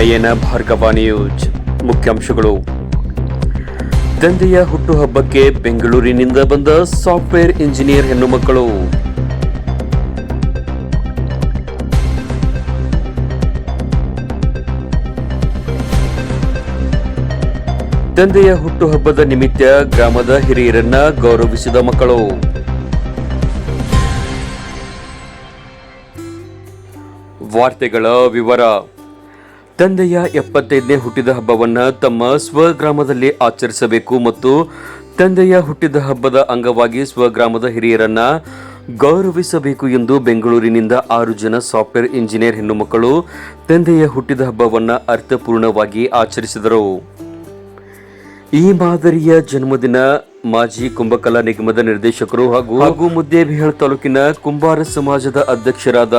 ನಯನ Bhargava news ಮುಖ್ಯಾಂಶಗಳು. ತಂದೆಯ ಹುಟ್ಟುಹಬ್ಬಕ್ಕೆ ಬೆಂಗಳೂರಿನಿಂದ ಬಂದ ಸಾಫ್ಟ್ವೇರ್ ಇಂಜಿನಿಯರ್ ಹೆಣ್ಣುಮಕ್ಕಳು. ತಂದೆಯ ಹುಟ್ಟುಹಬ್ಬದ ನಿಮಿತ್ತ ಗ್ರಾಮದ ಹಿರಿಯರನ್ನ ಗೌರವಿಸಿದ ಮಕ್ಕಳು. ವಾರ್ತೆಗಳ ವಿವರ. ತಂದೆಯ 75ನೇ ಹುಟ್ಟಿದ ಹಬ್ಬವನ್ನು ತಮ್ಮ ಸ್ವಗ್ರಾಮದಲ್ಲಿ ಆಚರಿಸಬೇಕು ಮತ್ತು ತಂದೆಯ ಹುಟ್ಟಿದ ಹಬ್ಬದ ಅಂಗವಾಗಿ ಸ್ವಗ್ರಾಮದ ಹಿರಿಯರನ್ನ ಗೌರವಿಸಬೇಕು ಎಂದು ಬೆಂಗಳೂರಿನಿಂದ 6 ಜನ ಸಾಫ್ಟ್ವೇರ್ ಇಂಜಿನಿಯರ್ ಹೆಣ್ಣುಮಕ್ಕಳು ತಂದೆಯ ಹುಟ್ಟಿದ ಹಬ್ಬವನ್ನು ಅರ್ಥಪೂರ್ಣವಾಗಿ ಆಚರಿಸಿದರು. ಈ ಮಾದರಿಯ ಜನ್ಮದಿನ ಮಾಜಿ ಕುಂಭಕಲಾ ನಿಗಮದ ನಿರ್ದೇಶಕರು ಹಾಗೂ ಮುದ್ದೇಬಿಹಾಳ್ ತಾಲೂಕಿನ ಕುಂಬಾರ ಸಮಾಜದ ಅಧ್ಯಕ್ಷರಾದ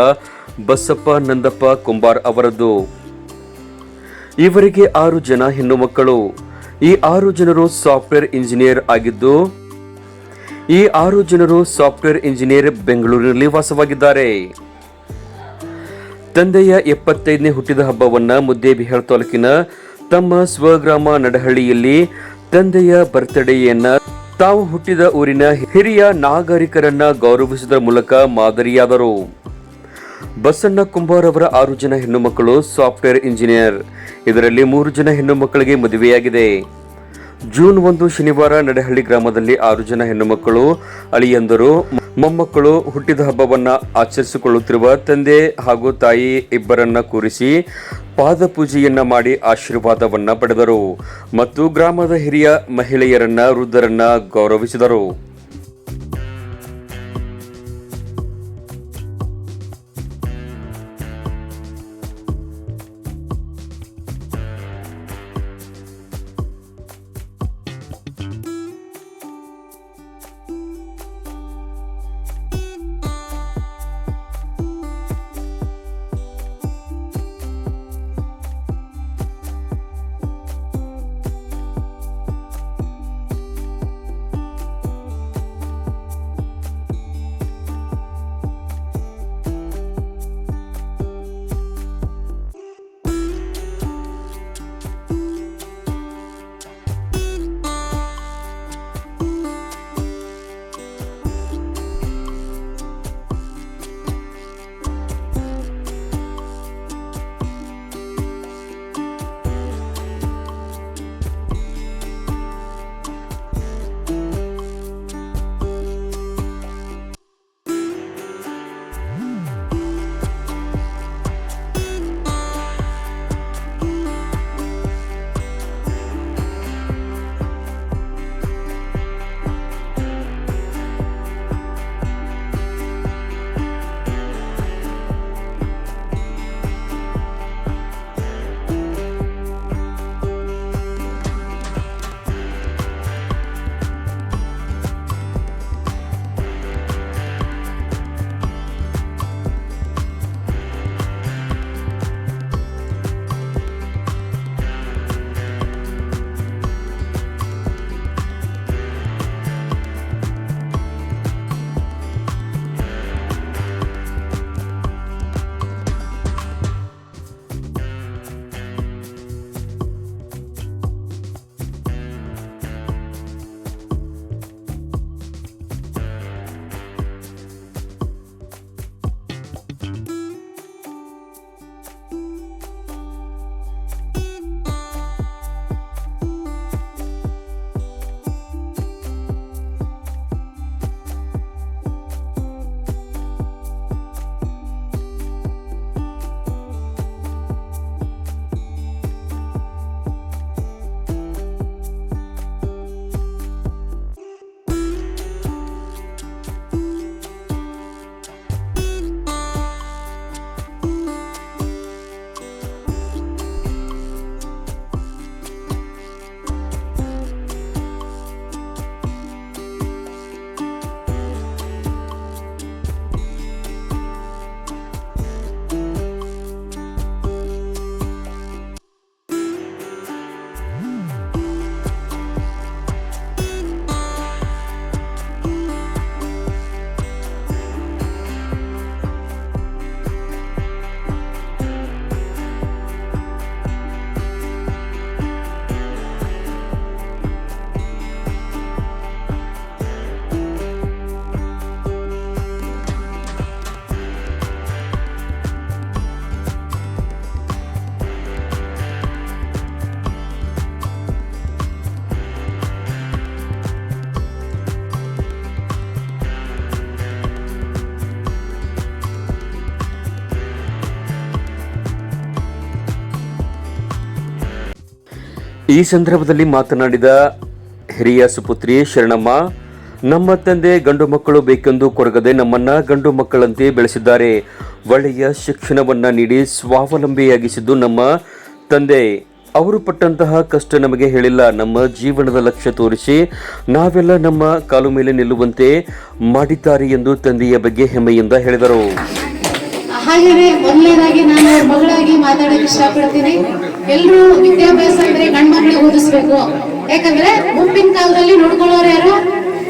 ಬಸಪ್ಪ ನಂದಪ್ಪ ಕುಂಬಾರ್ ಅವರದ್ದು. ಇವರಿಗೆ 6 ಜನ ಹೆಣ್ಣು ಮಕ್ಕಳು. ಈ 6 ಜನರು ಸಾಫ್ಟ್ವೇರ್ ಇಂಜಿನಿಯರ್ ಆಗಿದ್ದು ಈ 6 ಜನರು ಸಾಫ್ಟ್ವೇರ್ ಇಂಜಿನಿಯರ್ ಬೆಂಗಳೂರಿನಲ್ಲಿ ವಾಸವಾಗಿದ್ದಾರೆ. ತಂದೆಯ 75ನೇ ಹುಟ್ಟಿದ ಹಬ್ಬವನ್ನ ಮುದ್ದೇಬಿಹಾಳ್ ತಾಲೂಕಿನ ತಮ್ಮ ಸ್ವಗ್ರಾಮ ನಡಹಳ್ಳಿಯಲ್ಲಿ ತಂದೆಯ ಬರ್ತ್ಡೇಯನ್ನ ತಾವು ಹುಟ್ಟಿದ ಊರಿನ ಹಿರಿಯ ನಾಗರಿಕರನ್ನ ಗೌರವಿಸುವುದರ ಮೂಲಕ ಮಾದರಿಯಾದರು. ಬಸಣ್ಣ ಕುಂಬಾರ್ ಅವರ 6 ಜನ ಹೆಣ್ಣು ಮಕ್ಕಳು ಸಾಫ್ಟ್ವೇರ್ ಇಂಜಿನಿಯರ್. ಇದರಲ್ಲಿ 3 ಜನ ಹೆಣ್ಣು ಮಕ್ಕಳಿಗೆ ಮದುವೆಯಾಗಿದೆ. ಜೂನ್ 1 ಶನಿವಾರ ನಡಹಳ್ಳಿ ಗ್ರಾಮದಲ್ಲಿ 6 ಜನ ಹೆಣ್ಣು ಮಕ್ಕಳು, ಅಳಿಯಂದರು, ಮೊಮ್ಮಕ್ಕಳು ಹುಟ್ಟಿದ ಹಬ್ಬವನ್ನ ಆಚರಿಸಿಕೊಳ್ಳುತ್ತಿರುವ ತಂದೆ ಹಾಗೂ ತಾಯಿ ಇಬ್ಬರನ್ನ ಕೂರಿಸಿ ಪಾದಪೂಜೆಯನ್ನ ಮಾಡಿ ಆಶೀರ್ವಾದವನ್ನ ಪಡೆದರು ಮತ್ತು ಗ್ರಾಮದ ಹಿರಿಯ ಮಹಿಳೆಯರನ್ನ ವೃದ್ಧರನ್ನ ಗೌರವಿಸಿದರು. ಈ ಸಂದರ್ಭದಲ್ಲಿ ಮಾತನಾಡಿದ ಹಿರಿಯ ಸುಪುತ್ರಿ ಶರಣಮ್ಮ, ನಮ್ಮ ತಂದೆ ಗಂಡು ಮಕ್ಕಳು ಬೇಕೆಂದು ಕೊರಗದೆ ನಮ್ಮನ್ನ ಗಂಡು ಮಕ್ಕಳಂತೆ ಬೆಳೆಸಿದ್ದಾರೆ. ಒಳ್ಳೆಯ ಶಿಕ್ಷಣವನ್ನ ನೀಡಿ ಸ್ವಾವಲಂಬಿಯಾಗಿಸಿದ್ದು ನಮ್ಮ ತಂದೆ. ಅವರು ಪಟ್ಟಂತಹ ಕಷ್ಟ ನಮಗೆ ಹೇಳಿಲ್ಲ. ನಮ್ಮ ಜೀವನದ ಲಕ್ಷ್ಯ ತೋರಿಸಿ ನಾವೆಲ್ಲ ನಮ್ಮ ಕಾಲು ಮೇಲೆ ನಿಲ್ಲುವಂತೆ ಮಾಡಿದ್ದಾರೆ ಎಂದು ತಂದೆಯ ಬಗ್ಗೆ ಹೆಮ್ಮೆಯಿಂದ ಹೇಳಿದರು. ಹಾಗೆಯೇ ಮೊದಲನೇದಾಗಿ ನಾನು ಅವ್ರ ಮಗಳಾಗಿ ಮಾತಾಡಕ್ಕೆ ಇಷ್ಟಪಡ್ತೀನಿ. ಎಲ್ಲರೂ ವಿದ್ಯಾಭ್ಯಾಸ ಅಂದ್ರೆ ಗಂಡ್ ಮಕ್ಳಿಗೆ ಓದಿಸ್ಬೇಕು, ಯಾಕಂದ್ರೆ ಮುಪ್ಪಿನ ಕಾಲದಲ್ಲಿ ನೋಡ್ಕೊಳ್ಳೋರು ಯಾರು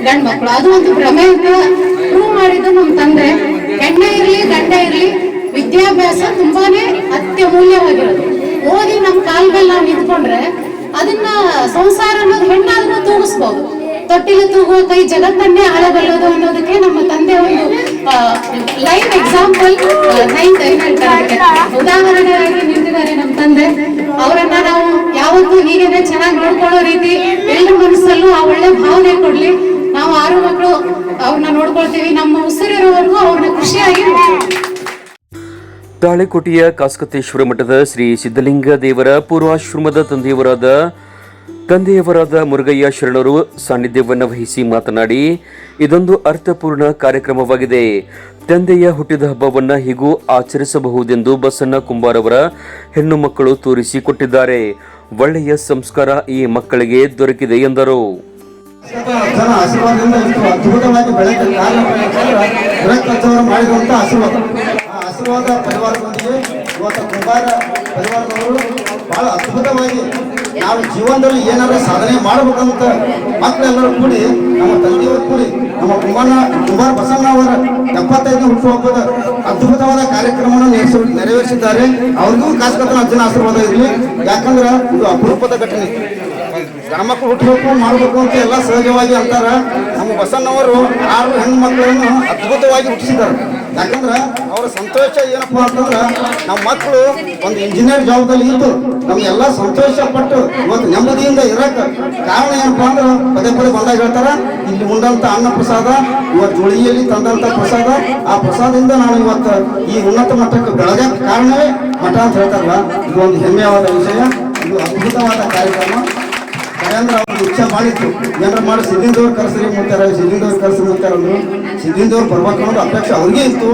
ಗಂಡ್ ಮಕ್ಳು. ಅದು ಒಂದು ಭ್ರಮೆ ಅಂತ ಪ್ರೂವ್ ಮಾಡಿದ್ದು ನಮ್ಮ ತಂದೆ. ಹೆಣ್ಣೆ ಇರ್ಲಿ ಗಂಡ ಇರ್ಲಿ ವಿದ್ಯಾಭ್ಯಾಸ ತುಂಬಾನೇ ಅತ್ಯಮೂಲ್ಯವಾಗಿರೋದು. ಓದಿ ನಮ್ಮ ಕಾಲ್ ಮೇಲೆ ನಾವು ನಿಂತ್ಕೊಂಡ್ರೆ ಅದನ್ನ ಸಂಸಾರ ಅನ್ನೋದು ಹೆಣ್ಣಾದ್ರೂ ತೂಗಿಸ್ಬೋದು. ತೊಟ್ಟಿಲು ತೂಗುವ ಕೈ ಜಗತ್ತನ್ನೇ ಆಳಬಲ್ಲದು ಅನ್ನೋದಕ್ಕೆ ನಮ್ಮ ತಂದೆ ಒಂದು ಲೈವ್ ಎಕ್ಸಾಂಪಲ್ ಉದಾಹರಣೆಯಾಗಿ ನಿಂತಿದ್ದಾರೆ ನಮ್ಮ ತಂದೆ. ಅವರನ್ನ ನಾವು ಯಾವತ್ತೂ ಹೀಗೇನೆ ಚೆನ್ನಾಗಿ ನೋಡ್ಕೊಳ್ಳೋ ರೀತಿ ಎಲ್ಲರ ಮನಸ್ಸಲ್ಲೂ ಆ ಒಳ್ಳೆ ಭಾವನೆ ಕೊಡ್ಲಿ. ನಾವು 6 ಮಕ್ಕಳು ಅವ್ರನ್ನ ನೋಡ್ಕೊಳ್ತೀವಿ, ನಮ್ಮ ಉಸಿರಿರೋವರೆಗೂ ಅವ್ರನ್ನ ಖುಷಿಯಾಗಿ. ತಾಳಿಕೋಟೆಯ ಕಾಸ್ಕತೇಶ್ವರ ಮಠದ ಶ್ರೀ ಸಿದ್ಧಲಿಂಗ ದೇವರ ಪೂರ್ವಾಶ್ರಮದ ತಂದೆಯವರಾದ ಮುರುಗಯ್ಯ ಶರಣರು ಸಾನ್ನಿಧ್ಯವನ್ನು ವಹಿಸಿ ಮಾತನಾಡಿ, ಇದೊಂದು ಅರ್ಥಪೂರ್ಣ ಕಾರ್ಯಕ್ರಮವಾಗಿದೆ. ತಂದೆಯ ಹುಟ್ಟಿದ ಹಬ್ಬವನ್ನ ಹೀಗೂ ಆಚರಿಸಬಹುದೆಂದು ಬಸಣ್ಣ ಕುಂಬಾರ್ ಅವರ ಹೆಣ್ಣು ಮಕ್ಕಳು ತೋರಿಸಿಕೊಟ್ಟಿದ್ದಾರೆ. ಒಳ್ಳೆಯ ಸಂಸ್ಕಾರ ಈ ಮಕ್ಕಳಿಗೆ ದೊರಕಿದೆ ಎಂದರು. ಆಶೀರ್ವಾದ ಪರಿವಾರದೊಂದಿಗೆ ಇವತ್ತು ಕುಂಬಾರ ಪರಿವಾರದವರು ಬಹಳ ಅದ್ಭುತವಾಗಿ ನಾವು ಜೀವನದಲ್ಲಿ ಏನಾದರೂ ಸಾಧನೆ ಮಾಡಬೇಕಂತ ಮಕ್ಕಳೆಲ್ಲರೂ ಕೂಡಿ, ನಮ್ಮ ತಂದೆಯವರು ಕೂಡಿ ನಮ್ಮ ಕುಂಬಾರ ಬಸಣ್ಣ ಅವರ 75ನೇ ಹುಟ್ಟುಹಬ್ಬದ ಅದ್ಭುತವಾದ ಕಾರ್ಯಕ್ರಮವನ್ನು ನೆರವೇರಿಸಿದ್ದಾರೆ. ಅವ್ರಿಗೂ ಕಾಸ್ಕತನ ಅಜ್ಜನ ಆಶೀರ್ವಾದ ಇರಲಿ. ಯಾಕಂದ್ರೆ ಇದು ಅಪರೂಪದ ಘಟನೆ. ಗಣಮಕ್ಕಳು ಹುಟ್ಟಬೇಕು ಮಾಡಬೇಕು ಅಂತ ಎಲ್ಲ ಸಹಜವಾಗಿ ಅಂತಾರ. ನಮ್ಮ ಬಸಣ್ಣವರು 6 ಹೆಣ್ಣು ಮಕ್ಕಳನ್ನು ಅದ್ಭುತವಾಗಿ ಹುಟ್ಟಿಸಿದ್ದಾರೆ. ಯಾಕಂದ್ರೆ ಅವರ ಸಂತೋಷ ಏನಪ್ಪಾ ಅಂತಂದ್ರೆ ನಮ್ಮ ಮಕ್ಕಳು ಒಂದು ಇಂಜಿನಿಯರ್ ಜಾಬ್ದಲ್ಲಿ ಇದ್ದು ನಮ್ಗೆಲ್ಲ ಸಂತೋಷ ಪಟ್ಟು ಇವತ್ತು ನೆಮ್ಮದಿಯಿಂದ ಇರಕ್ಕೆ ಕಾರಣ ಏನಪ್ಪಾ ಅಂದ್ರೆ ಪದೇ ಪದೇ ಬಂದಾಗ ಹೇಳ್ತಾರ, ಇಲ್ಲಿ ಉಂಡಂತ ಅನ್ನ ಪ್ರಸಾದ, ಇವತ್ತು ಜೋಳಿಯಲ್ಲಿ ತಂದಂತ ಪ್ರಸಾದ, ಆ ಪ್ರಸಾದದಿಂದ ನಾವು ಇವತ್ತು ಈ ಉನ್ನತ ಮಟ್ಟಕ್ಕೆ ಬೆಳಗಕ್ಕೆ ಕಾರಣವೇ ಮಠ ಅಂತ ಹೇಳ್ತಾರಲ್ಲ. ಇದು ಒಂದು ಹೆಮ್ಮೆಯಾದ ವಿಷಯ. ಇದು ಅದ್ಭುತವಾದ ಕಾರ್ಯಕ್ರಮ. ನರೇಂದ್ರ ಅವ್ರಿಗೆ ಇಚ್ಛೆ ಮಾಡಿತ್ತು, ಏನಾರ ಮಾಡಿ ಸಿದ್ದಿಂದವ್ರು ಕರೆಸ್ರಿ ಮುಟ್ಟಾರ, ಸಿದ್ದಿಂದವ್ರು ಕರೆಸಿ ಮುಟ್ಟಾರಂದ್ರು. ಸಿದ್ದಿಂದವ್ರು ಬರ್ಬೇಕು ಅನ್ನೋದು ಅಪೇಕ್ಷೆ ಅವ್ರಿಗೆ ಇತ್ತು.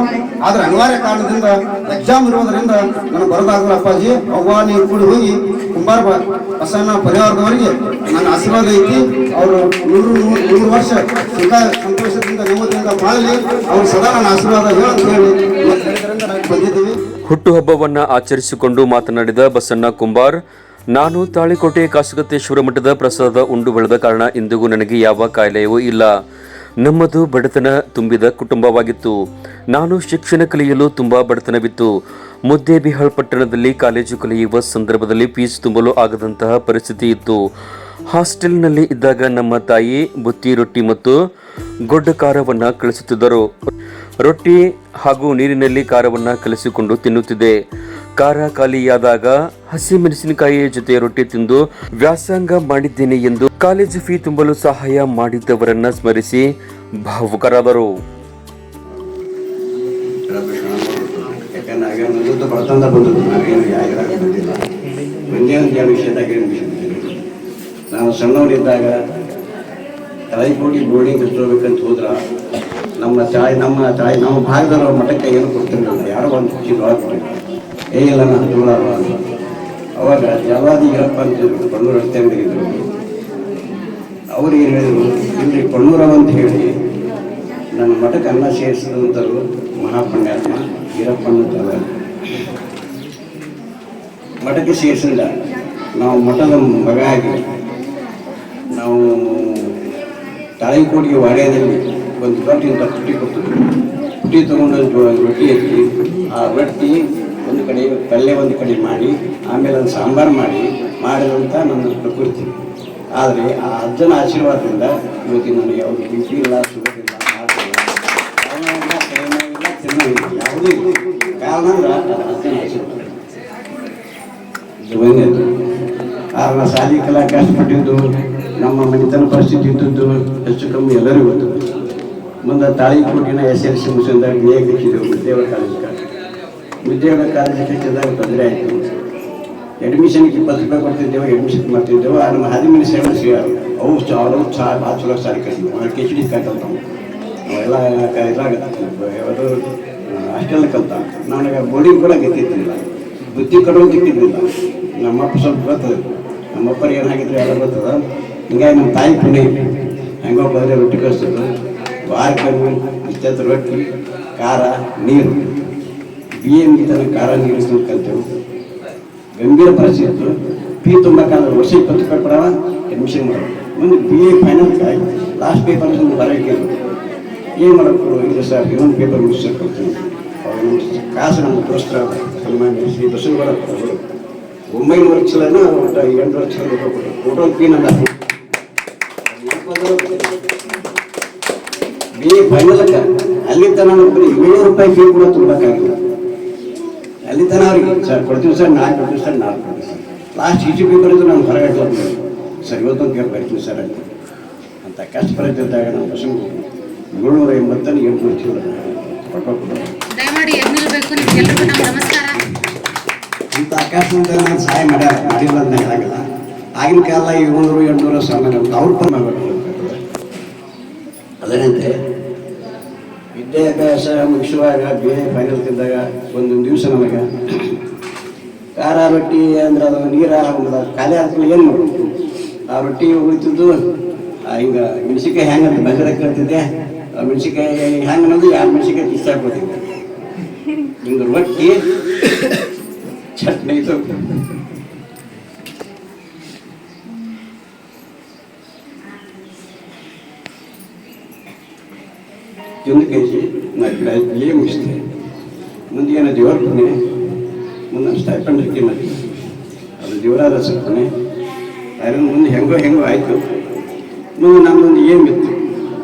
ಆದ್ರೆ ಅನಿವಾರ್ಯ ಕಾರಣದಿಂದ ಎಕ್ಸಾಮ್ ಇರೋದ್ರಿಂದ ನನಗೆ ಬರೋದಾಗಲ್ಲ. ಅಪ್ಪಾಜಿ ಅವ್ವ ನೀವು ಕೂಡಿ ಹೋಗಿ ಕುಂಬಾರ ಬಸಣ್ಣ ಪರಿವಾರದವರಿಗೆ ನನ್ನ ಆಶೀರ್ವಾದ ಐತಿ. ಅವರು 100 ವರ್ಷ ಸುಖ ಸಂತೋಷದಿಂದ ನೆಮ್ಮದಿಯಿಂದ ಬಾಳಲಿ, ಅವ್ರು ಸದಾ ನನ್ನ ಆಶೀರ್ವಾದ ಅಂತ ಹೇಳಿ ಹೇಳಿದ್ರಿಂದ ನಾವು ಬಂದಿದ್ದೀವಿ. ಹುಟ್ಟುಹಬ್ಬವನ್ನ ಆಚರಿಸಿಕೊಂಡು ಮಾತನಾಡಿದ ಬಸಣ್ಣ ಕುಂಬಾರ್, ನಾನು ತಾಳಿಕೋಟೆ ಕಾಸಗತೇಶ್ವರ ಮಠದ ಪ್ರಸಾದ ಉಂಡು ಬೆಳೆದ ಕಾರಣ ಇಂದಿಗೂ ನನಗೆ ಯಾವ ಕಾಯಿಲೆಯೂ ಇಲ್ಲ. ನಮ್ಮದು ಬಡತನ ತುಂಬಿದ ಕುಟುಂಬವಾಗಿತ್ತು. ನಾನು ಶಿಕ್ಷಣ ಕಲಿಯಲು ತುಂಬಾ ಬಡತನವಿತ್ತು. ಮುದ್ದೇಬಿಹಾಳ್ ಪಟ್ಟಣದಲ್ಲಿ ಕಾಲೇಜು ಕಲಿಯುವ ಸಂದರ್ಭದಲ್ಲಿ ಫೀಸ್ ತುಂಬಲು ಆಗದಂತಹ ಪರಿಸ್ಥಿತಿ ಇತ್ತು. ಹಾಸ್ಟೆಲ್ನಲ್ಲಿ ಇದ್ದಾಗ ನಮ್ಮ ತಾಯಿ ಬುತ್ತಿ ರೊಟ್ಟಿ ಮತ್ತು ಗೊಡ್ಡ ಖಾರವನ್ನ ಕಳಿಸುತ್ತಿದ್ದರು. ರೊಟ್ಟಿ ಹಾಗೂ ನೀರಿನಲ್ಲಿ ಖಾರವನ್ನ ಕಲಿಸಿಕೊಂಡು ತಿನ್ನುತ್ತಿದ್ದೆ. ಖಾರ ಖಾಲಿಯಾದಾಗ ಹಸಿಮೆಣಸಿನಕಾಯಿಯ ಜೊತೆ ರೊಟ್ಟಿ ತಿಂದು ವ್ಯಾಸಂಗ ಮಾಡಿದ್ದೇನೆ ಎಂದು ಕಾಲೇಜು ಫೀ ತುಂಬಲು ಸಹಾಯ ಮಾಡಿದ್ದವರನ್ನ ಸ್ಮರಿಸಿ ಭಾವುಕರಾದರು. ನಾವು ಸಣ್ಣವರಿದ್ದಾಗ ತಾಳಿಕೋಟೆ ಬೋರ್ಡಿಂಗ್ ಕಟ್ಟೋಬೇಕಂತ ಹೋದ್ರ ನಮ್ಮ ಭಾಗದವ್ರ ಮಠಕ್ಕೆ ಏನು ಕೊಡ್ತಿರ್ಲಿಲ್ಲ. ಯಾರೋ ಒಂದು ಖುಷಿ ಇಲ್ಲ ನಾನು ದೂರಾರ ಅವಾಗ ಜವಾದಿ ಇರಪ್ಪ ಅಂತಿದ್ರು, ಕೊಣ್ಣೂರು ರಸ್ತೆ ಅಂಗಡಿಗಿದ್ರು. ಅವ್ರು ಏನು ಹೇಳಿದ್ರು, ಇಲ್ಲಿ ಕೊಣ್ಣೂರವ ಅಂತ ಹೇಳಿ ನನ್ನ ಮಠಕ್ಕೆ ಅನ್ನ ಸೇರಿಸಿದಂಥವ್ರು ಮಹಾಪುಣ್ಯಾತ್ಮ ಈರಪ್ಪ ಅನ್ನೋದಲ್ಲ. ಮಠಕ್ಕೆ ಸೇರಿಸಿಲ್ಲ, ನಾವು ಮಠದ ಮಗ ಆಗಿ ನಾವು ತಾಳಿಕೋಟಿಗೆ ವಾಡ್ಯದಲ್ಲಿ ಒಂದು ದೊಡ್ಡ ಪುಟ್ಟಿ ಕೊಡ್ತಿದ್ವಿ. ಪುಟ್ಟಿ ತೊಗೊಂಡು ರೊಟ್ಟಿ ಹಾಕಿ ಆ ರೊಟ್ಟಿ ಒಂದು ಕಡೆ ಪಲ್ಯ ಒಂದು ಕಡೆ ಮಾಡಿ ಆಮೇಲೆ ಒಂದು ಸಾಂಬಾರು ಮಾಡಿದಂಥ ನನ್ನ ಪ್ರಕೃತಿ. ಆದರೆ ಆ ಅಜ್ಜನ ಆಶೀರ್ವಾದದಿಂದ ಇವತ್ತಿನ ನನಗೆ ಯಾವುದು ಬಿ ಪಿ ಇಲ್ಲ, ಶುಗರ್ ಇಲ್ಲ, ಇಲ್ಲ, ತಿನ್ನೋದಿಲ್ಲ, ಯಾವುದೂ ಇಲ್ಲ. ಕಾರಣ ಅಂದ್ರೆ ಅಜ್ಜನ ಆಶೀರ್ವಾದ. ಒಂದೇದು ಆಗ ಶಾಲೆ ಕಲಾ ಕಷ್ಟಪಟ್ಟಿದ್ದು, ನಮ್ಮ ಮನೆತನ ಪರಿಸ್ಥಿತಿ ಇದ್ದದ್ದು ಹೆಚ್ಚು ಕಮ್ಮಿ ಎಲ್ಲರಿಗೂ ಗೊತ್ತು. ಮುಂದೆ ತಾಳಿಕೋಟಿನ SLC ಮುಗಿಸಿದಾಗ ನೇಗಿಸಿದೆವು ವಿದ್ಯಾವರ ಕಾಲೇಜಿಗೆ ಹಚ್ಚಿದಾಗ ತೊಂದರೆ ಆಯಿತು. ಅಡ್ಮಿಷನ್ಗೆ 20 ರೂಪಾಯಿ ಕೊಡ್ತಿದ್ದೆವು, ಅಡ್ಮಿಷನ್ ಮಾಡ್ತಿದ್ದೆವು. ನಮ್ಮ ಹದಿಮೂರು ಸೇವೆ ಅವು ಅವರು ಭಾಳ ಚಲೋ ಸಾರಿ ಕಲಿತೀವಿ. KCD ಕಲ್ತಾವೆ ನಾವೆಲ್ಲ ಇದ್ರಾಗ ಯಾವುದು ಹಾಸ್ಟೆಲ್ ಕಲ್ತ. ನನಗೆ ಬೋರ್ಡಿಂಗ್ ಕೂಡ ಗೊತ್ತಿದ್ದಿಲ್ಲ, ಬುದ್ಧಿ ಕಡೋದು ಗೊತ್ತಿದ್ದಿಲ್ಲ. ನಮ್ಮಪ್ಪ ಸ್ವಲ್ಪ ಗೊತ್ತದ, ನಮ್ಮಪ್ಪರಿಗೆ ಏನಾಗಿದ್ರೆ ಎಲ್ಲ ಗೊತ್ತದ. ಹಿಂಗಾಗಿ ನಮ್ಮ ತಾಯಿ ಪುಣ್ಯ ಹೆಂಗೋ ಬಂದರೆ ರೊಟ್ಟಿ ಕಳಿಸ್ತದೆ. ವಾರಕ್ಕೆ ಇಷ್ಟೊತ್ತು ರೊಟ್ಟಿ, ಖಾರ, ನೀರು, BA ಮುಗಿತಾನೆ ಖಾರ ನೀರು ಕಲ್ತೇವೆ. ಗಂಭೀರ ಪರಿಸ್ಥಿತಿ ಫೀ ತುಂಬಕ್ಕಾದ್ರೆ ವರ್ಷ 20 ರೂಪಾಯಿ ಕೊಡವ ಅಡ್ಮಿಷನ್ ಮಾಡೋದು. ಮುಂದೆ BA ಫೈನಲ್ ಲಾಸ್ಟ್ ಪೇಪರ್ ಬರೋಕ್ಕೆ ಏನು ಮಾಡೋಕ್ಕೂ ಇಲ್ಲ ಸರ್, ಇನ್ನೊಂದು ಪೇಪರ್ ಮುಗಿಸ್ಕೊಂಡು ಕೊಡ್ತೀನಿ. ಅವ್ರು ಕಾಸು ನಮ್ಮ ದೋಸ್ತರ ಸನ್ಮಾನ್ಯ ಶ್ರೀ ಬಸವಗೌಡ 900 ಚಲನ 800 ಚಲ ಕೊಟ್ಟರು. ಟೋಟಲ್ ಫೀ ನನ್ನ BA ಫೈನಲ್ಗೆ ಅಲ್ಲಿ ತನಕ ಬರೀ 700 ರೂಪಾಯಿ ಫೀ ಕೂಡ ತುಂಬಕ್ಕಾಗಿಲ್ಲ. ಅಲ್ಲಿ ತನಕ ಅವ್ರಿಗೆ ಸರ್ ಕೊಡ್ತೀವಿ ಸರ್, ನಾಳೆ ಕೊಡ್ತೀವಿ ಸರ್, ನಾಳೆ ಕೊಡ್ತೀವಿ ಸರ್. ಲಾಸ್ಟ್ ಈಜಿ ಪೇಪರ್ ಇದ್ದು ನಾನು ಹೊರಗೆ ಸರ್ ಇವತ್ತೊಂದು ಪೇಪರ್ ಬರ್ತೀವಿ ಸರ್ ಅಂತ ಕಷ್ಟ ಪರಿಸ್ಥಿತಿದ್ದಾಗ ನಮ್ಮ ಬಸವ 780 800 ಚಲ ದಯಮಾಡಿ ಎದ್ನಿಲ್ಬೇಕು. ನಿಮ್ಗೆಲ್ಲರಿಗೂ ನಮ್ಮ ನಮಸ್ಕಾರ. ಇಂಥ ಆಕಾಶದಿಂದ ನಾನು ಸಹಾಯ ಮಾಡಿಲ್ಲ ಅಂತ ಹೇಳಾಗಿಲ್ಲ. ಆಗಿನ ಕಾಲ 700 800 ಸಾಮಾನ್ಯ ಅವ್ರ ಪರ ಮಾಡಬೇಕು. ಅದರಂತೆ ವಿದ್ಯಾಭ್ಯಾಸ ಮುಗಿಸುವಾಗ BA ಫೈನಲ್ ತಿಂದಾಗ ಒಂದೊಂದು ದಿವಸ ನಮಗೆ ಖಾರ ರೊಟ್ಟಿ ಅಂದ್ರೆ ಅದು ನೀರು ಖಾಲಿ ಹಾಕ್ಕೊಂಡು ಏನು ಮಾಡಬೇಕು. ಆ ರೊಟ್ಟಿ ಉಳಿತಿದ್ದು ಹಿಂಗೆ ಮೆಣಸಿನ್ಕಾಯಿ ಹೆಂಗಂತ ಬಜಾರ ಕೇಳ್ತಿದ್ದೆ. ಮೆಣಸಿನ್ಕಾಯಿ ಹೆಂಗೆ ಅನ್ನೋದು 2 ಮೆಣಸಿನ್ಕಾಯಿ ಇಷ್ಟ ಆಗ್ಬಿಡ್ತಿದ್ದೆ. ಹಿಂಗೆ ರೊಟ್ಟಿ ಚಟ್ನಿ ಇದು ಒಂದು KG BA ಮುಗಿಸ್ತೀನಿ. ಮುಂದೆ ಏನೋ ದೇವರ ಪುಣ್ಯ, ಮುಂದೆ ಸ್ಟೈಪಂಡ್ ಹಾಕಿ ಮಾಡಿ ಅದು ದೇವರಾದ ಸಪ್ಪನೆ ಅದರಿಂದ ಮುಂದೆ ಹೆಂಗೋ ಆಯಿತು. ಮುಂದೆ ನಮ್ಮೊಂದು ಏನು ಬಿತ್ತು,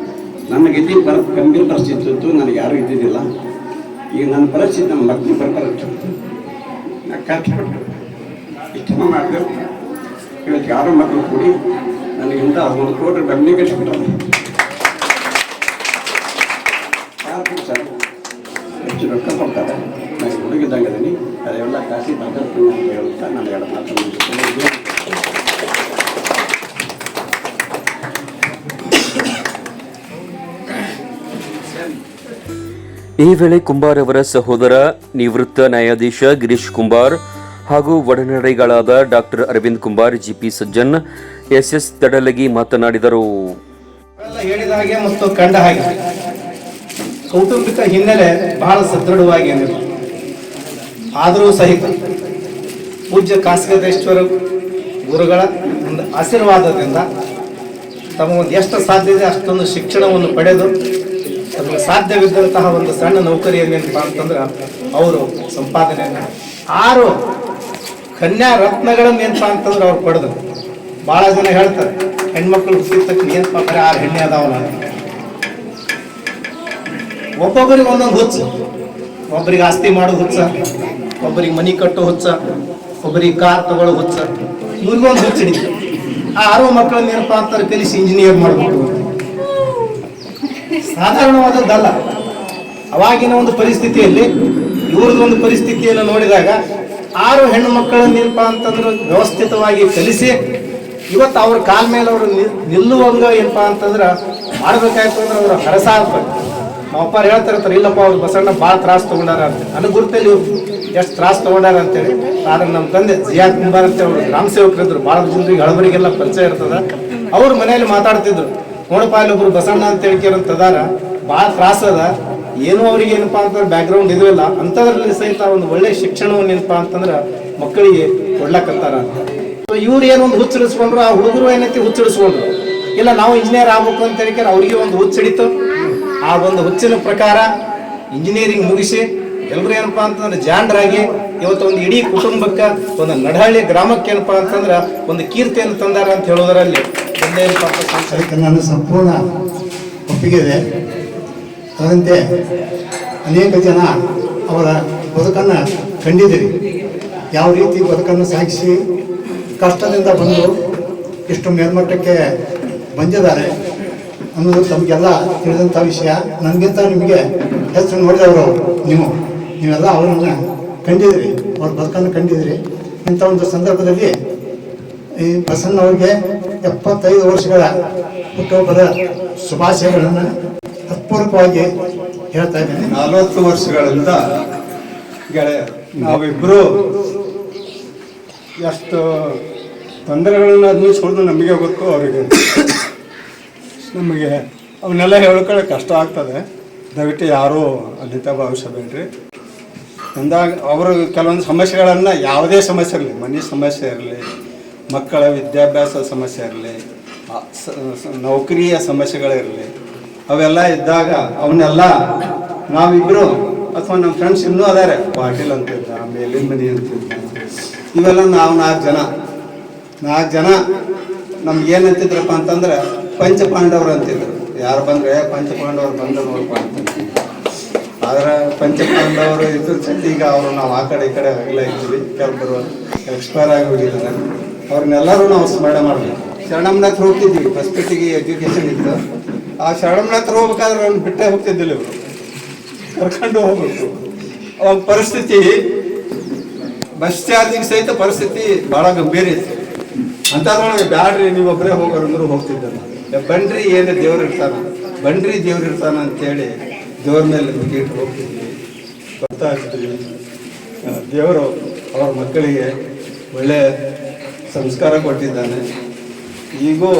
ನನಗೆ ಗಂಭೀರ ಪರಿಸ್ಥಿತಿ ಇತ್ತು. ನನಗೆ ಯಾರೂ ಇದ್ದಿದ್ದಿಲ್ಲ. ಈಗ ನನ್ನ ಪರಿಸ್ಥಿತಿ ನಮ್ಮ ಮಕ್ಕಳು ಬರ್ಬಾರದು. ನಾನು ಕಷ್ಟಪಟ್ಟು ಇಷ್ಟಮ ಮಾಡಿದೆ. ಇವತ್ತು ಯಾರೋ ಮಕ್ಕಳು ಕೂಡಿ ನನಗಿಂತ 1 ಕೋಟಿ ಬೆಂಬಲಿಗೆ ಕಟ್ಟಿಬಿಟ್ರೆ ಸರ್ ಹೆಚ್ಚು ರೊಕ್ಕ ಕೊಡ್ತಾರೆ. ನಾನು ಹುಡುಗಿದ್ದಂಗೆ ಅದೀನಿ. ಅದೆಲ್ಲ ಕಾಸಿ ಭದ್ರತೆ ಅಂತ ಹೇಳುತ್ತಾ ನಾನು 2 ಮಾತು ಮುಗಿಸ್ತೇನೆ. ಈ ವೇಳೆ ಕುಂಬಾರ್ ಅವರ ಸಹೋದರ ನಿವೃತ್ತ ನ್ಯಾಯಾಧೀಶ ಗಿರೀಶ್ ಕುಂಬಾರ್ ಹಾಗೂ ಒಡನಾಡಿಗಳಾದ doctor Arvind Kumbar, GP Sajjan, SS Tadalagi ಮಾತನಾಡಿದರು. ಹೇಳಿದ ಹಾಗೆ ಮತ್ತು ಕಂಡ ಹಾಗೆ ಕೌಟುಂಬಿಕ ಹಿನ್ನೆಲೆ ಬಹಳ ಸದೃಢವಾಗಿ ಏನಿಲ್ಲ. ಆದರೂ ಸಹಿತ ಪೂಜ್ಯ ಕಾಸಿಗದೇಶ್ವರ ಗುರುಗಳ ಒಂದು ಆಶೀರ್ವಾದದಿಂದ ತಮಗೊಂದು ಎಷ್ಟು ಸಾಧ್ಯ ಇದೆ ಅಷ್ಟೊಂದು ಶಿಕ್ಷಣವನ್ನು ಪಡೆದು ತಮಗೆ ಸಾಧ್ಯವಿದ್ದಂತಹ ಒಂದು ಸಣ್ಣ ನೌಕರಿಯನ್ನೇನಪ್ಪ ಅಂತಂದ್ರೆ ಅವರು ಸಂಪಾದನೆಯನ್ನು 6 ಕನ್ಯಾ ರತ್ನಗಳನ್ನು ಏನಪ್ಪ ಅಂತಂದ್ರೆ ಅವ್ರು ಪಡೆದ್ರು. ಭಾಳ ಜನ ಹೇಳ್ತಾರೆ ಹೆಣ್ಮಕ್ಳು ಹುಟ್ಟಿದ ತಕ್ಷಣ ಏನಪ್ಪ ಬರೀ 6 ಹೆಣ್ಣೆ ಅದಾವಲ್ಲ. ಒಬ್ಬೊಬ್ಬರಿಗೆ ಒಂದೊಂದು ಹುಚ್ಚ. ಒಬ್ಬರಿಗೆ ಆಸ್ತಿ ಮಾಡೋದು ಹುಚ್ಚ, ಒಬ್ಬರಿಗೆ ಮನಿ ಕಟ್ಟೋ ಹುಚ್ಚ, ಒಬ್ಬರಿಗೆ ಕಾರ್ ತಗೊಳ್ಳೋ ಹುಚ್ಚ. ಇವ್ರಿಗೊಂದು ಹುಚ್ಚ ಹಿಡಿತು. ಆ 6 ಮಕ್ಕಳನ್ನ ಏನಪ್ಪ ಅಂತಾರೆ ಕಲಿಸಿ ಇಂಜಿನಿಯರ್ ಮಾಡಬೇಕು. ಸಾಧಾರಣವಾದದ್ದಲ್ಲ. ಅವಾಗಿನ ಒಂದು ಪರಿಸ್ಥಿತಿಯಲ್ಲಿ ಇವ್ರದ್ದು ಒಂದು ಪರಿಸ್ಥಿತಿಯನ್ನು ನೋಡಿದಾಗ 6 ಹೆಣ್ಣು ಮಕ್ಕಳನ್ನ ಏನಪ್ಪ ಅಂತಂದ್ರೆ ವ್ಯವಸ್ಥಿತವಾಗಿ ಕಲಿಸಿ ಇವತ್ತು ಅವ್ರ ಕಾಲ ಮೇಲೆ ಅವರು ನಿಲ್ಲುವಂಗ ಏನಪ್ಪಾ ಅಂತಂದ್ರೆ ಮಾಡ್ಬೇಕಾಯ್ತು ಅಂದ್ರೆ ಅವರು ಹರಸಾಡ್ಬೇಕು. ನಮ್ಮಪ್ಪಾರು ಹೇಳ್ತಿರ್ತಾರೆ, ಇಲ್ಲಪ್ಪ ಅವ್ರು ಬಸಣ್ಣ ಭಾಳ ತ್ರಾಸ ತಗೊಂಡಾರ ಅಂತ. ನನಗೆ ಗುರುತಲ್ಲಿ ಎಷ್ಟು ತ್ರಾಸ ತಗೊಂಡಾರ ಅಂತೇಳಿ. ಆದ್ರೆ ನಮ್ಮ ತಂದೆ ಜಿಯಾದ್ ಕುಂಬಾರ್ ಅಂತ ಅವರು ಗ್ರಾಮ ಸೇವಕರಿದ್ರು. ಭಾಳ ಜನರಿಗೆ ಹಳಬರಿಗೆಲ್ಲ ಪರಿಚಯ ಇರ್ತದ. ಅವ್ರ ಮನೆಯಲ್ಲಿ ಮಾತಾಡ್ತಿದ್ರು, ನೋಡಪ್ಪ ಇಲ್ಲೊಬ್ರು ಬಸಣ್ಣ ಅಂತ ಹೇಳ್ಕೇರಂತದಾರ, ಭಾಳ ತ್ರಾಸ ಅದ, ಏನೋ ಅವ್ರಿಗೆ ಏನಪ್ಪಾ ಅಂತಂದ್ರೆ ಬ್ಯಾಕ್ ಗ್ರೌಂಡ್ ಇದಿಲ್ಲ, ಅಂಥದ್ರಲ್ಲಿ ಸಹಿತ ಒಂದು ಒಳ್ಳೆ ಶಿಕ್ಷಣವನ್ನು ಏನಪ್ಪಾ ಅಂತಂದ್ರೆ ಮಕ್ಕಳಿಗೆ ಕೊಡ್ಲಕ್ಕಂತಾರ. ಇವ್ರು ಏನೊಂದು ಹುಚ್ಚಿಡಿಸ್ಕೊಂಡ್ರು, ಆ ಹುಡುಗರು ಏನೈತಿ ಹುಚ್ಚಿಡಿಸ್ಕೊಂಡ್ರು. ಇಲ್ಲ ನಾವು ಇಂಜಿನಿಯರ್ ಆಗ್ಬೇಕು ಅಂತ ಹೇಳಿಕೆ ಅವ್ರಿಗೆ ಒಂದು ಹುಚ್ಚಿಡಿತು. ಆ ಒಂದು ಹುಚ್ಚಿನ ಪ್ರಕಾರ ಇಂಜಿನಿಯರಿಂಗ್ ಮುಗಿಸಿ ಎಲ್ಲರೂ ಏನಪ್ಪಾ ಅಂತಂದ್ರೆ ಜಾಣರಾಗಿ ಇವತ್ತು ಒಂದು ಇಡೀ ಕುಟುಂಬಕ್ಕೆ ಒಂದು ನಡಹಳ್ಳಿ ಗ್ರಾಮಕ್ಕೆ ಏನಪ್ಪಾ ಅಂತಂದ್ರೆ ಒಂದು ಕೀರ್ತಿಯನ್ನು ತಂದಾರ ಅಂತ ಹೇಳೋದರಲ್ಲಿ ನನ್ನ ಸಂಪೂರ್ಣ ಒಪ್ಪಿಗೆ ಇದೆ. ಅದರಂತೆ ಅನೇಕ ಜನ ಅವರ ಬದುಕನ್ನು ಕಂಡಿದ್ದೀರಿ. ಯಾವ ರೀತಿ ಬದುಕನ್ನು ಸಾಗಿಸಿ ಕಷ್ಟದಿಂದ ಬಂದು ಇಷ್ಟು ಮೇಲ್ಮಟ್ಟಕ್ಕೆ ಬಂದಿದ್ದಾರೆ ಅನ್ನೋದು ತಮಗೆಲ್ಲ ತಿಳಿದಂಥ ವಿಷಯ. ನನಗಿಂತ ನಿಮಗೆ ಹೆಚ್ಚು ನೋಡಿದವರು ನೀವೆಲ್ಲ ಅವರನ್ನು ಕಂಡಿದ್ದೀರಿ, ಅವ್ರ ಬದುಕನ್ನು ಕಂಡಿದ್ದೀರಿ. ಇಂಥ ಒಂದು ಸಂದರ್ಭದಲ್ಲಿ ಈ ಪ್ರಸನ್ನ ಅವರಿಗೆ 75 ವರ್ಷಗಳ ಹುಟ್ಟುಹಬ್ಬದ ಶುಭಾಶಯಗಳನ್ನು ಹೃತ್ಪೂರ್ವಕವಾಗಿ ಹೇಳ್ತಾ ಇದ್ದೇನೆ. 40 ವರ್ಷಗಳಿಂದ ಗೆಳೆಯ ನಾವಿಬ್ಬರು ಎಷ್ಟು ತೊಂದರೆಗಳನ್ನ ಅನುಭವಿಸ್ಕೊಂಡು ನಮಗೆ ಗೊತ್ತು, ಅವರಿಗೆ ನಮಗೆ ಅವನ್ನೆಲ್ಲ ಹೇಳ್ಕೊಳ್ಳೋಕೆ ಕಷ್ಟ ಆಗ್ತದೆ. ದಯವಿಟ್ಟು ಯಾರೂ ಅನ್ಯತಾ ಭಾವಿಸಬೇಡ್ರಿ. ಅಂದಾಗ ಅವರು ಕೆಲವೊಂದು ಸಮಸ್ಯೆಗಳನ್ನು, ಯಾವುದೇ ಸಮಸ್ಯೆ ಇರಲಿ, ಮನೆ ಸಮಸ್ಯೆ ಇರಲಿ, ಮಕ್ಕಳ ವಿದ್ಯಾಭ್ಯಾಸ ಸಮಸ್ಯೆ ಇರಲಿ, ನೌಕರಿಯ ಸಮಸ್ಯೆಗಳಿರಲಿ, ಅವೆಲ್ಲ ಇದ್ದಾಗ ಅವನ್ನೆಲ್ಲ ನಾವಿಬ್ಬರು ಅಥವಾ ನಮ್ಮ ಫ್ರೆಂಡ್ಸ್ ಇನ್ನೂ ಅದಾರೆ, ಪಾಟೀಲ್ ಅಂತಿದ್ದ, ಮೇಲಿನ ಮನಿ ಅಂತಿದ್ದ, ಇವೆಲ್ಲ ನಾವು 4 ಜನ ನಮ್ಗೆ ಏನಂತಿದ್ರಪ್ಪ ಅಂತಂದ್ರೆ ಪಂಚಪಾಂಡವರು ಅಂತಿದ್ರು. ಯಾರು ಬಂದರೆ ಪಂಚಪಾಂಡವರು ಬಂದು ನೋಡ್ಪ ಅಂತ. ಆದ್ರೆ ಪಂಚಪಾಂಡವರು ಇದ್ರ ಸತಿ ಈಗ ಅವರು ನಾವು ಆ ಕಡೆ ಈ ಕಡೆ ಎಲ್ಲ ಇದ್ವಿ. ಕೆಲವರು ಎಕ್ಸ್ಪೈರ್ ಆಗಿ ಹೋಗಿದ್ದಾರೆ. ಅವ್ರನ್ನೆಲ್ಲರೂ ನಾವು ಸ್ಮರಣೆ ಮಾಡಬೇಕು. ಶರಣಮ್ಮನ ಹತ್ರ ಹೋಗ್ತಿದ್ವಿ, ಫಸ್ಟಿಗೆ ಎಜುಕೇಷನ್ ಇತ್ತು. ಆ ಶರಣಮ್ಮನ ಹತ್ರ ಹೋಗ್ಬೇಕಾದ್ರೆ ಅವ್ನು ಬಿಟ್ಟೇ ಹೋಗ್ತಿದ್ದಿಲ್ಲ, ಇವರು ಕರ್ಕೊಂಡು ಹೋಗ್ಬೇಕು. ಅವಾಗ ಪರಿಸ್ಥಿತಿ ಬಸ್ ಚಾರ್ಜಿಗೆ ಸಹಿತ ಪರಿಸ್ಥಿತಿ ಭಾಳ ಗಂಭೀರ ಇತ್ತು. ಅಂಥದ್ರೊಳಗೆ ಬ್ಯಾಡ್ರಿ ನೀವು ಒಬ್ಬರೇ ಹೋಗೋರಂದ್ರೂ ಹೋಗ್ತಿದ್ದಲ್ಲ. ಬನ್ರಿ ಏನು ದೇವ್ರು ಇರ್ತಾನ, ಬನ್ರಿ ದೇವ್ರು ಇರ್ತಾನ ಅಂತೇಳಿ ದೇವ್ರ ಮೇಲೆ ಇಟ್ಟು ಹೋಗ್ತಿದ್ವಿ, ಬರ್ತಾ ಇರ್ತೀವಿ. ದೇವರು ಅವ್ರ ಮಕ್ಕಳಿಗೆ ಒಳ್ಳೆ ಸಂಸ್ಕಾರ ಕೊಟ್ಟಿದ್ದಾನೆ. ಈಗೂ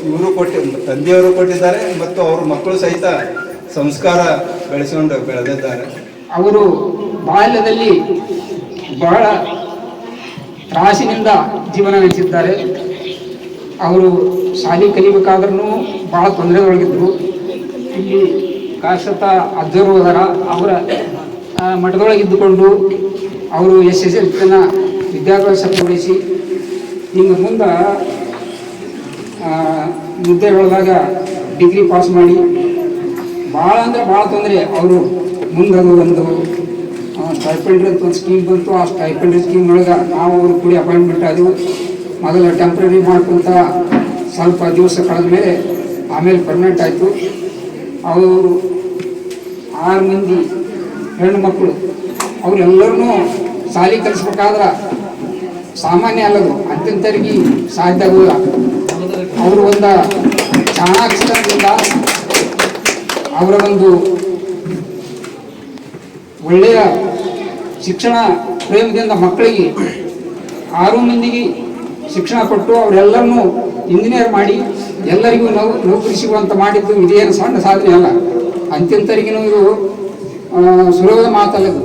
ಇವರು ತಂದೆಯವರು ಕೊಟ್ಟಿದ್ದಾರೆ ಮತ್ತು ಅವ್ರ ಮಕ್ಕಳು ಸಹಿತ ಸಂಸ್ಕಾರ ಬೆಳೆಸಿಕೊಂಡು ಬೆಳೆದಿದ್ದಾರೆ. ಅವರು ಬಾಲ್ಯದಲ್ಲಿ ಬಹಳ ತ್ರಾಸಿನಿಂದ ಜೀವನ ನಡೆಸಿದ್ದಾರೆ. ಅವರು ಶಾಲೆ ಕಲಿಬೇಕಾದ್ರೂ ಭಾಳ ತೊಂದರೆದೊಳಗಿದ್ರು. ಇಲ್ಲಿ ಕಾಶತ ಅಜ್ಜರು ಹೋದಾರ, ಅವರ ಮಠದೊಳಗಿದ್ದುಕೊಂಡು ಅವರು SSLC ವಿದ್ಯಾಭ್ಯಾಸ ಪೂರೈಸಿ ಹಿಂಗೆ ಮುಂದೆ ಮುದ್ದೆಗೊಳದಾಗ ಡಿಗ್ರಿ ಪಾಸ್ ಮಾಡಿ ಭಾಳ ಅಂದರೆ ಭಾಳ ತೊಂದರೆ. ಅವರು ಮುಂದದು ಒಂದು ಸ್ಟೈಪೆಂಡ್ರಿ ಅಂತ ಒಂದು ಸ್ಕೀಮ್ ಬಂತು. ಆ ಸ್ಟೈಪೆಂಡ್ರಿ ಸ್ಕೀಮ್ ಒಳಗೆ ನಾವು ಅವ್ರು ಕೂಡಿ ಅಪಾಯಿಂಟ್ಮೆಂಟ್ ಆದವು. ಮೊದಲು ಟೆಂಪ್ರರಿ ಮಾಡ್ಕೊಂತ ಸ್ವಲ್ಪ ದಿವಸ ಕಳೆದ ಮೇಲೆ ಆಮೇಲೆ ಪರ್ಮನೆಂಟ್ ಆಯಿತು. ಅವರು 6 ಮಂದಿ ಹೆಣ್ಣು ಮಕ್ಕಳು, ಅವರೆಲ್ಲರೂ ಶಾಲೆ ಕಲಿಸ್ಬೇಕಾದ್ರೆ ಸಾಮಾನ್ಯ ಅಲ್ಲದು, ಅತ್ಯಂತರಿಗೆ ಸಾಧ್ಯ ಆಗೋಲ್ಲ. ಅವರು ಒಂದು ಚಾಣಾಕ್ಷರದಿಂದ ಅವರ ಒಂದು ಒಳ್ಳೆಯ ಶಿಕ್ಷಣ ಪ್ರೇಮದಿಂದ ಮಕ್ಕಳಿಗೆ 6 ಮಂದಿಗೆ ಶಿಕ್ಷಣ ಕೊಟ್ಟು ಅವರೆಲ್ಲರನ್ನೂ ಇಂಜಿನಿಯರ್ ಮಾಡಿ ಎಲ್ಲರಿಗೂ ನೌಕರಿ ಸಿಗುವಂತ ಮಾಡಿದ್ದು ಇದೇನು ಸಣ್ಣ ಸಾಧನೆ ಅಲ್ಲ. ಅಂತ್ಯಂತರಿಗೂ ಇದು ಸುಲಭದ ಮಾತಲ್ಲದು.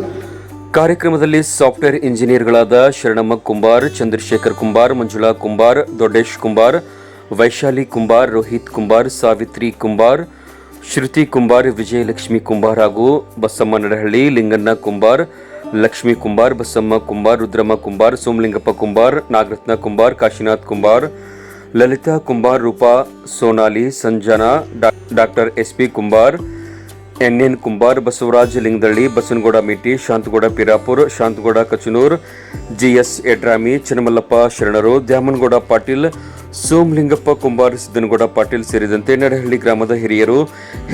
ಕಾರ್ಯಕ್ರಮದಲ್ಲಿ ಸಾಫ್ಟ್ವೇರ್ ಇಂಜಿನಿಯರ್ಗಳಾದ ಶರಣಮ್ಮ ಕುಂಬಾರ್, ಚಂದ್ರಶೇಖರ್ ಕುಂಬಾರ್, ಮಂಜುಳಾ ಕುಂಬಾರ್, ದೊಡ್ಡೇಶ್ ಕುಂಬಾರ್, ವೈಶಾಲಿ ಕುಂಬಾರ್, ರೋಹಿತ್ ಕುಂಬಾರ್, ಸಾವಿತ್ರಿ ಕುಂಬಾರ್, ಶ್ರುತಿ ಕುಂಬಾರ್, ವಿಜಯಲಕ್ಷ್ಮಿ ಕುಂಬಾರ್ ಹಾಗೂ Basamma Nadahalli, Linganna Kumbar, Lakshmi Kumbar, Basamma Kumbar, Rudramma Kumbar, Somalingappa Kumbar, Nagaratna Kumbar, Kashinath Kumbar, Lalita Kumbar, Rupa Sonali, Sanjana, doctor SP Kumbar, NN Kumbar, Basavaraj Lingadalli, Basanagouda Miti, Shantagouda Pirapur, Shantagouda Kachanur, GS Yadrami, Channamallappa ಶರಣರು, ದ್ಯಾಮನಗೌಡ ಪಾಟೀಲ್, ಸೋಮಲಿಂಗಪ್ಪ ಕುಂಬಾರ್, ಸಿದ್ದನಗೌಡ ಪಾಟೀಲ್ ಸೇರಿದಂತೆ ನಡಹಳ್ಳಿ ಗ್ರಾಮದ ಹಿರಿಯರು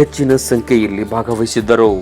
ಹೆಚ್ಚಿನ ಸಂಖ್ಯೆಯಲ್ಲಿ ಭಾಗವಹಿಸಿದ್ದರು.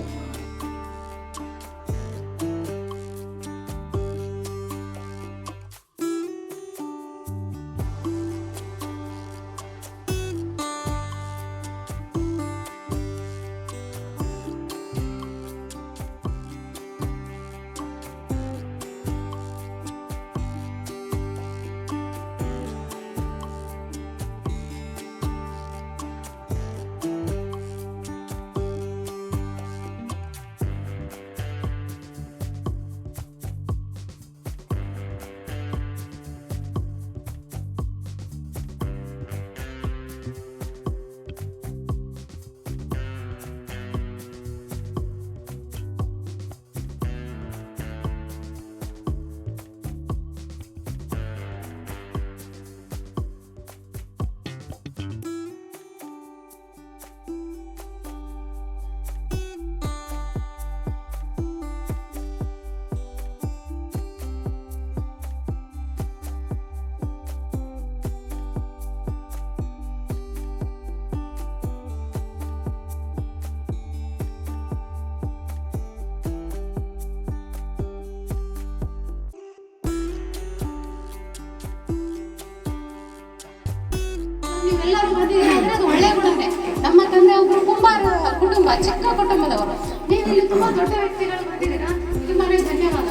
ಎಲ್ಲರೂ ಬಂದಿದ್ದೀರಾ ಅಂದ್ರೆ ಅದು ಒಳ್ಳೆ ಗುಣನೇ. ನಮ್ಮ ತಂದೆ ಒಬ್ರು ಕುಂಬಾರ ಕುಟುಂಬ, ಚಿಕ್ಕ ಕುಟುಂಬದವರು. ನೀವು ಇಲ್ಲಿ ತುಂಬಾ ದೊಡ್ಡ ವ್ಯಕ್ತಿಗಳು ಬಂದಿದ್ದೀರಾ, ತುಂಬಾನೇ ಧನ್ಯವಾದ.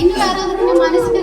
ಇನ್ನು ಯಾರಾದ್ರೂ ನಿಮ್ಮ ಅನಿಸಿಕೆ